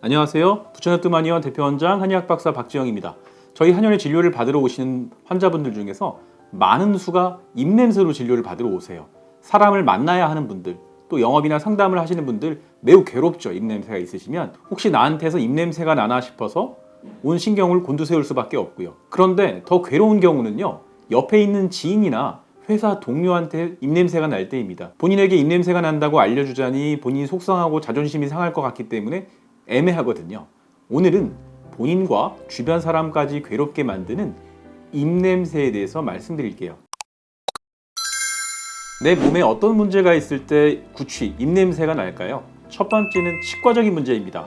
안녕하세요. 부천의뜸한의원 대표원장 한의학박사 박지영입니다. 저희 한의원에 진료를 받으러 오시는 환자분들 중에서 많은 수가 입냄새로 진료를 받으러 오세요. 사람을 만나야 하는 분들, 또 영업이나 상담을 하시는 분들 매우 괴롭죠. 입냄새가 있으시면 혹시 나한테서 입냄새가 나나 싶어서 온 신경을 곤두세울 수밖에 없고요. 그런데 더 괴로운 경우는요, 옆에 있는 지인이나 회사 동료한테 입냄새가 날 때입니다. 본인에게 입냄새가 난다고 알려주자니 본인이 속상하고 자존심이 상할 것 같기 때문에 애매하거든요. 오늘은 본인과 주변 사람까지 괴롭게 만드는 입냄새에 대해서 말씀드릴게요. 내 몸에 어떤 문제가 있을 때 구취, 입냄새가 날까요? 첫 번째는 치과적인 문제입니다.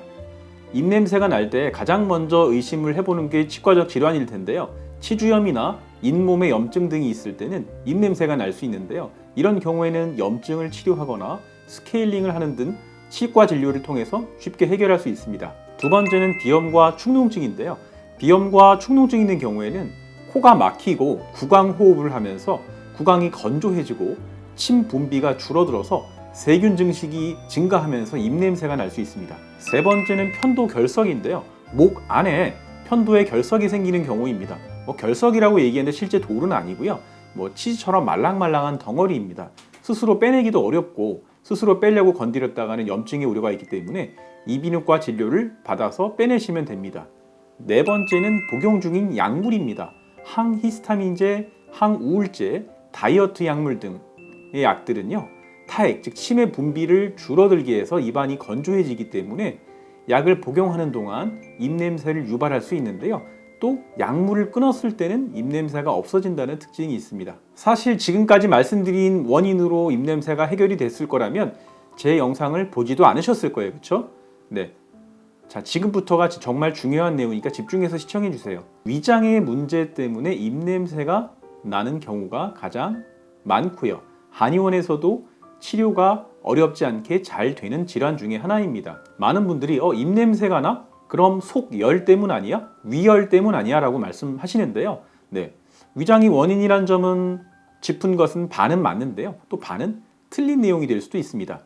입냄새가 날 때 가장 먼저 의심을 해보는 게 치과적 질환일 텐데요. 치주염이나 잇몸에 염증 등이 있을 때는 입냄새가 날 수 있는데요. 이런 경우에는 염증을 치료하거나 스케일링을 하는 등 치과 진료를 통해서 쉽게 해결할 수 있습니다. 두 번째는 비염과 축농증인데요. 비염과 축농증이 있는 경우에는 코가 막히고 구강 호흡을 하면서 구강이 건조해지고 침 분비가 줄어들어서 세균 증식이 증가하면서 입냄새가 날 수 있습니다. 세 번째는 편도 결석인데요. 목 안에 편도에 결석이 생기는 경우입니다. 결석이라고 얘기하는데 실제 돌은 아니고요. 치즈처럼 말랑말랑한 덩어리입니다. 스스로 빼내기도 어렵고 스스로 빼려고 건드렸다가는 염증의 우려가 있기 때문에 이비인후과 진료를 받아서 빼내시면 됩니다. 네 번째는 복용 중인 약물입니다. 항히스타민제, 항우울제, 다이어트 약물 등의 약들은요, 타액, 즉 침의 분비를 줄어들게 해서 입안이 건조해지기 때문에 약을 복용하는 동안 입냄새를 유발할 수 있는데요. 또 약물을 끊었을 때는 입냄새가 없어진다는 특징이 있습니다. 사실 지금까지 말씀드린 원인으로 입냄새가 해결이 됐을 거라면 제 영상을 보지도 않으셨을 거예요. 그렇죠? 네. 자, 지금부터가 정말 중요한 내용이니까 집중해서 시청해 주세요. 위장의 문제 때문에 입냄새가 나는 경우가 가장 많고요. 한의원에서도 치료가 어렵지 않게 잘 되는 질환 중에 하나입니다. 많은 분들이 입냄새가 나? 그럼 속열 때문 아니야? 위열 때문 아니야? 라고 말씀하시는데요. 네, 위장이 원인이란 점은 짚은 것은 반은 맞는데요. 또 반은 틀린 내용이 될 수도 있습니다.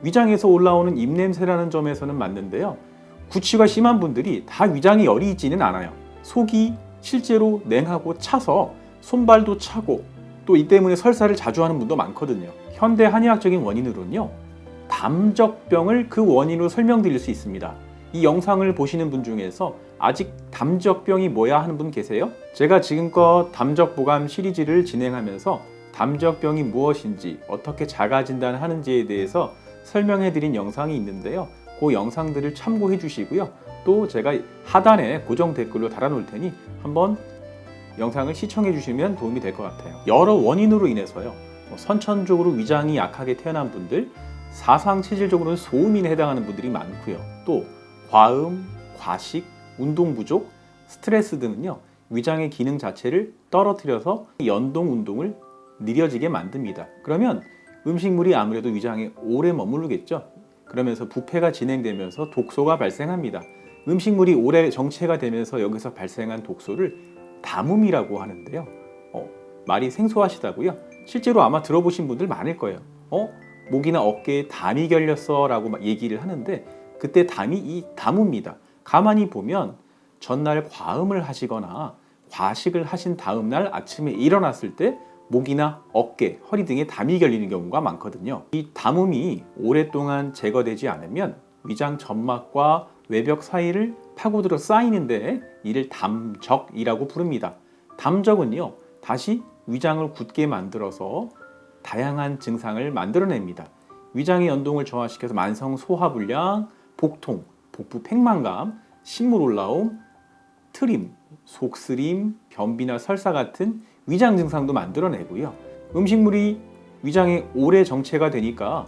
위장에서 올라오는 입냄새라는 점에서는 맞는데요. 구취가 심한 분들이 다 위장에 열이 있지는 않아요. 속이 실제로 냉하고 차서 손발도 차고 또 이 때문에 설사를 자주 하는 분도 많거든요. 현대 한의학적인 원인으로는요, 담적병을 그 원인으로 설명드릴 수 있습니다. 이 영상을 보시는 분 중에서 아직 담적병이 뭐야 하는 분 계세요? 제가 지금껏 담적보감 시리즈를 진행하면서 담적병이 무엇인지 어떻게 자가 진단하는지에 대해서 설명해 드린 영상이 있는데요. 그 영상들을 참고해 주시고요. 또 제가 하단에 고정 댓글로 달아 놓을 테니 한번 영상을 시청해 주시면 도움이 될 것 같아요. 여러 원인으로 인해서요, 선천적으로 위장이 약하게 태어난 분들, 사상 체질적으로는 소음인에 해당하는 분들이 많고요. 또 과음, 과식, 운동 부족, 스트레스 등은요, 위장의 기능 자체를 떨어뜨려서 연동 운동을 느려지게 만듭니다. 그러면 음식물이 아무래도 위장에 오래 머무르겠죠. 그러면서 부패가 진행되면서 독소가 발생합니다. 음식물이 오래 정체가 되면서 여기서 발생한 독소를 담음이라고 하는데요. 말이 생소하시다고요? 실제로 아마 들어보신 분들 많을 거예요. 목이나 어깨에 담이 결렸어 라고 얘기를 하는데 그때 담이 이 담입니다. 가만히 보면 전날 과음을 하시거나 과식을 하신 다음날 아침에 일어났을 때 목이나 어깨, 허리 등에 담이 결리는 경우가 많거든요. 이 담음이 오랫동안 제거되지 않으면 위장 점막과 외벽 사이를 파고들어 쌓이는데 이를 담적이라고 부릅니다. 담적은요, 다시 위장을 굳게 만들어서 다양한 증상을 만들어냅니다. 위장의 연동을 저하시켜서 만성 소화불량, 복통, 복부 팽만감, 신물 올라옴, 트림, 속쓰림, 변비나 설사 같은 위장 증상도 만들어내고요. 음식물이 위장에 오래 정체가 되니까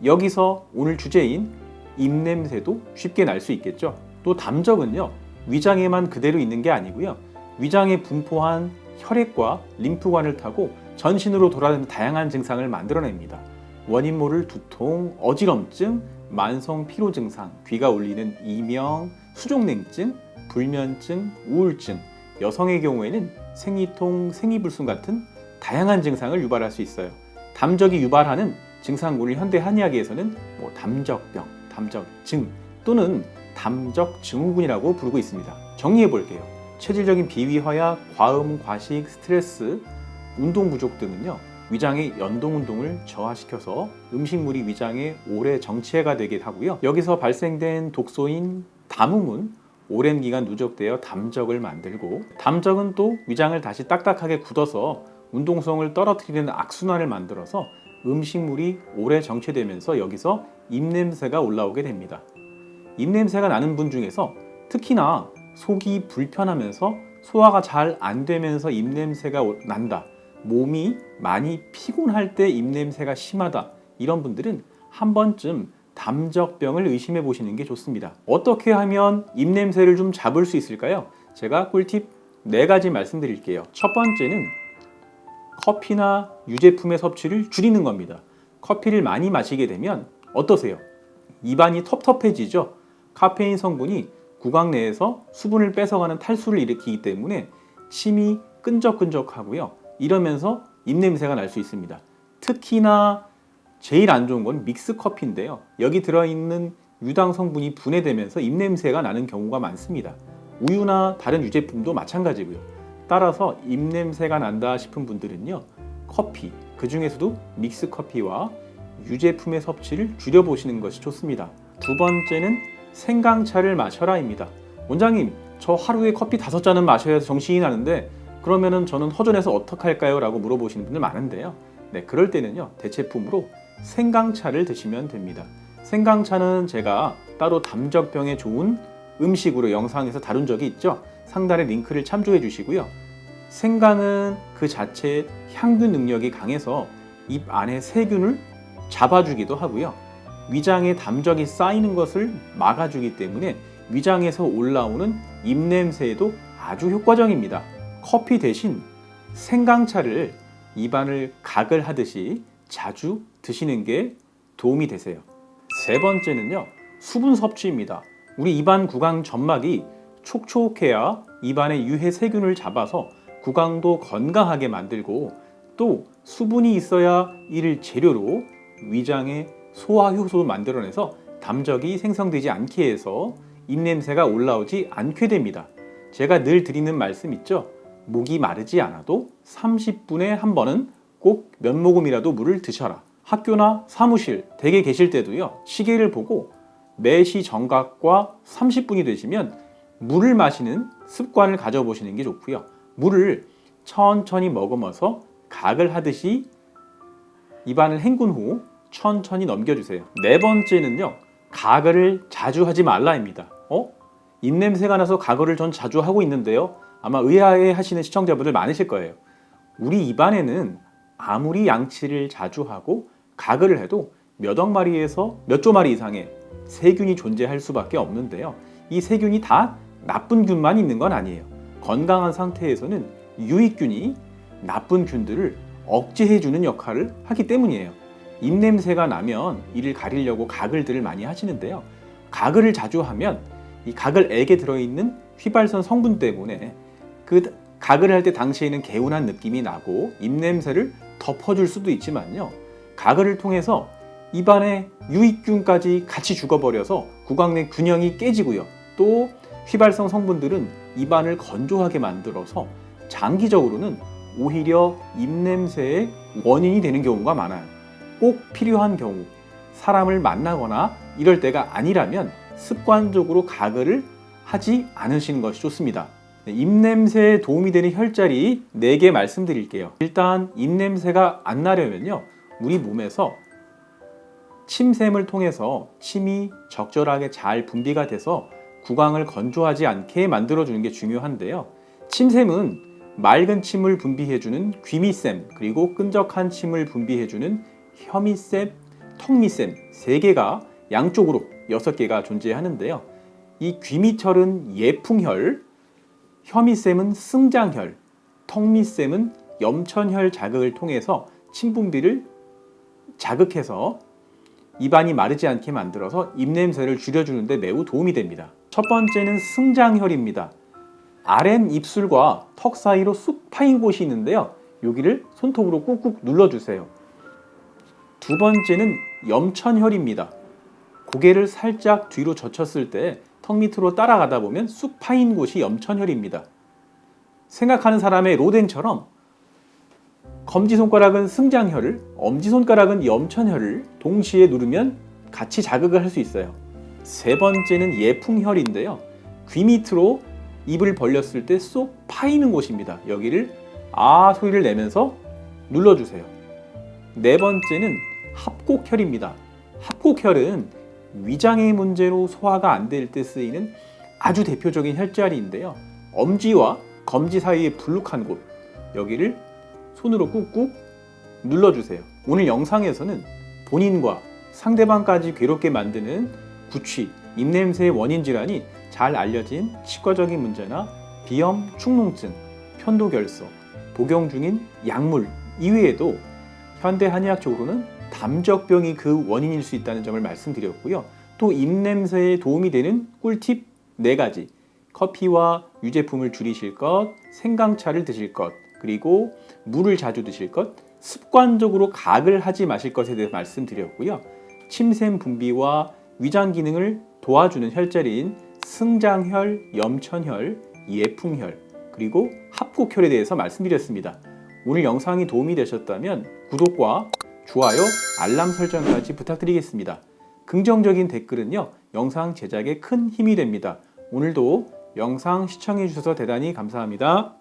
여기서 오늘 주제인 입냄새도 쉽게 날 수 있겠죠. 또 담적은요, 위장에만 그대로 있는 게 아니고요. 위장에 분포한 혈액과 림프관을 타고 전신으로 돌아다니는 다양한 증상을 만들어냅니다. 원인 모를 두통, 어지럼증, 만성 피로 증상, 귀가 울리는 이명, 수족냉증, 불면증, 우울증, 여성의 경우에는 생리통, 생리불순 같은 다양한 증상을 유발할 수 있어요. 담적이 유발하는 증상군을 현대 한의학에서는 담적병, 담적증, 또는 담적 증후군이라고 부르고 있습니다. 정리해 볼게요. 체질적인 비위화약, 과음, 과식, 스트레스, 운동 부족 등은요, 위장의 연동 운동을 저하시켜서 음식물이 위장에 오래 정체가 되게 하고요. 여기서 발생된 독소인 담음은 오랜 기간 누적되어 담적을 만들고, 담적은 또 위장을 다시 딱딱하게 굳어서 운동성을 떨어뜨리는 악순환을 만들어서 음식물이 오래 정체되면서 여기서 입냄새가 올라오게 됩니다. 입냄새가 나는 분 중에서 특히나 속이 불편하면서 소화가 잘 안 되면서 입냄새가 난다, 몸이 많이 피곤할 때 입냄새가 심하다, 이런 분들은 한 번쯤 담적병을 의심해 보시는 게 좋습니다. 어떻게 하면 입냄새를 좀 잡을 수 있을까요? 제가 꿀팁 4가지 말씀드릴게요. 첫 번째는 커피나 유제품의 섭취를 줄이는 겁니다. 커피를 많이 마시게 되면 어떠세요? 입안이 텁텁해지죠? 카페인 성분이 구강 내에서 수분을 뺏어가는 탈수를 일으키기 때문에 침이 끈적끈적하고요. 이러면서 입냄새가 날 수 있습니다. 특히나 제일 안 좋은 건 믹스 커피인데요. 여기 들어있는 유당 성분이 분해되면서 입냄새가 나는 경우가 많습니다. 우유나 다른 유제품도 마찬가지고요. 따라서 입냄새가 난다 싶은 분들은요, 커피, 그 중에서도 믹스 커피와 유제품의 섭취를 줄여보시는 것이 좋습니다. 두 번째는 생강차를 마셔라입니다. 원장님, 저 하루에 커피 5잔은 마셔야 정신이 나는데 그러면은 저는 허전해서 어떡할까요? 라고 물어보시는 분들 많은데요. 네, 그럴 때는요, 대체품으로 생강차를 드시면 됩니다. 생강차는 제가 따로 담적병에 좋은 음식으로 영상에서 다룬 적이 있죠. 상단에 링크를 참조해 주시고요. 생강은 그 자체의 향균 능력이 강해서 입 안에 세균을 잡아주기도 하고요. 위장에 담적이 쌓이는 것을 막아주기 때문에 위장에서 올라오는 입냄새에도 아주 효과적입니다. 커피 대신 생강차를 입안을 가글 하듯이 자주 드시는 게 도움이 되세요. 세 번째는요, 수분 섭취입니다. 우리 입안 구강 점막이 촉촉해야 입안의 유해 세균을 잡아서 구강도 건강하게 만들고, 또 수분이 있어야 이를 재료로 위장의 소화 효소를 만들어내서 담적이 생성되지 않게 해서 입냄새가 올라오지 않게 됩니다. 제가 늘 드리는 말씀 있죠? 목이 마르지 않아도 30분에 한 번은 꼭 몇 모금이라도 물을 드셔라. 학교나 사무실, 댁에 계실 때도요, 시계를 보고 매시 정각과 30분이 되시면 물을 마시는 습관을 가져보시는 게 좋고요. 물을 천천히 머금어서 각을 하듯이 입안을 헹군 후 천천히 넘겨주세요. 네 번째는요, 가글을 자주 하지 말라입니다. 입냄새가 나서 가글을 전 자주 하고 있는데요. 아마 의아해 하시는 시청자분들 많으실 거예요. 우리 입안에는 아무리 양치를 자주 하고 가글을 해도 몇 억 마리에서 몇 조 마리 이상의 세균이 존재할 수밖에 없는데요. 이 세균이 다 나쁜 균만 있는 건 아니에요. 건강한 상태에서는 유익균이 나쁜 균들을 억제해주는 역할을 하기 때문이에요. 입냄새가 나면 이를 가리려고 가글들을 많이 하시는데요. 가글을 자주 하면 이 가글액에 들어있는 휘발성 성분 때문에 그 가글을 할 때 당시에는 개운한 느낌이 나고 입냄새를 덮어줄 수도 있지만요, 가글을 통해서 입안에 유익균까지 같이 죽어버려서 구강 내 균형이 깨지고요. 또 휘발성 성분들은 입안을 건조하게 만들어서 장기적으로는 오히려 입냄새의 원인이 되는 경우가 많아요. 꼭 필요한 경우, 사람을 만나거나 이럴 때가 아니라면 습관적으로 가글을 하지 않으시는 것이 좋습니다. 입냄새에 도움이 되는 혈자리 4개 말씀드릴게요. 일단 입냄새가 안 나려면요, 우리 몸에서 침샘을 통해서 침이 적절하게 잘 분비가 돼서 구강을 건조하지 않게 만들어주는 게 중요한데요. 침샘은 맑은 침을 분비해주는 귀미샘, 그리고 끈적한 침을 분비해주는 혀미샘, 턱미샘 3개가 양쪽으로 6개가 존재하는데요. 이 귀미철은 예풍혈, 혀미샘은 승장혈, 턱미샘은 염천혈 자극을 통해서 침 분비를 자극해서 입안이 마르지 않게 만들어서 입냄새를 줄여주는 데 매우 도움이 됩니다. 첫 번째는 승장혈입니다. 아랫 입술과 턱 사이로 쑥 파인 곳이 있는데요. 여기를 손톱으로 꾹꾹 눌러주세요. 두 번째는 염천혈입니다. 고개를 살짝 뒤로 젖혔을 때 턱 밑으로 따라가다 보면 쑥 파인 곳이 염천혈입니다. 생각하는 사람의 로댕처럼 검지손가락은 승장혈을, 엄지손가락은 염천혈을 동시에 누르면 같이 자극을 할 수 있어요. 세 번째는 예풍혈인데요. 귀 밑으로 입을 벌렸을 때 쏙 파이는 곳입니다. 여기를 아 소리를 내면서 눌러주세요. 네 번째는 합곡혈입니다. 합곡혈은 위장의 문제로 소화가 안 될 때 쓰이는 아주 대표적인 혈자리인데요. 엄지와 검지 사이에 불룩한 곳, 여기를 손으로 꾹꾹 눌러주세요. 오늘 영상에서는 본인과 상대방까지 괴롭게 만드는 구취, 입냄새의 원인 질환이 잘 알려진 치과적인 문제나 비염, 축농증, 편도결석, 복용 중인 약물 이외에도 현대 한의학적으로는 담적병이 그 원인일 수 있다는 점을 말씀드렸고요. 또 입냄새에 도움이 되는 꿀팁 4가지, 커피와 유제품을 줄이실 것, 생강차를 드실 것, 그리고 물을 자주 드실 것, 습관적으로 가글 하지 마실 것에 대해 말씀드렸고요. 침샘 분비와 위장 기능을 도와주는 혈자리인 승장혈, 염천혈, 예풍혈, 그리고 합곡혈에 대해서 말씀드렸습니다. 오늘 영상이 도움이 되셨다면 구독과 좋아요, 알람 설정까지 부탁드리겠습니다. 긍정적인 댓글은요, 영상 제작에 큰 힘이 됩니다. 오늘도 영상 시청해 주셔서 대단히 감사합니다.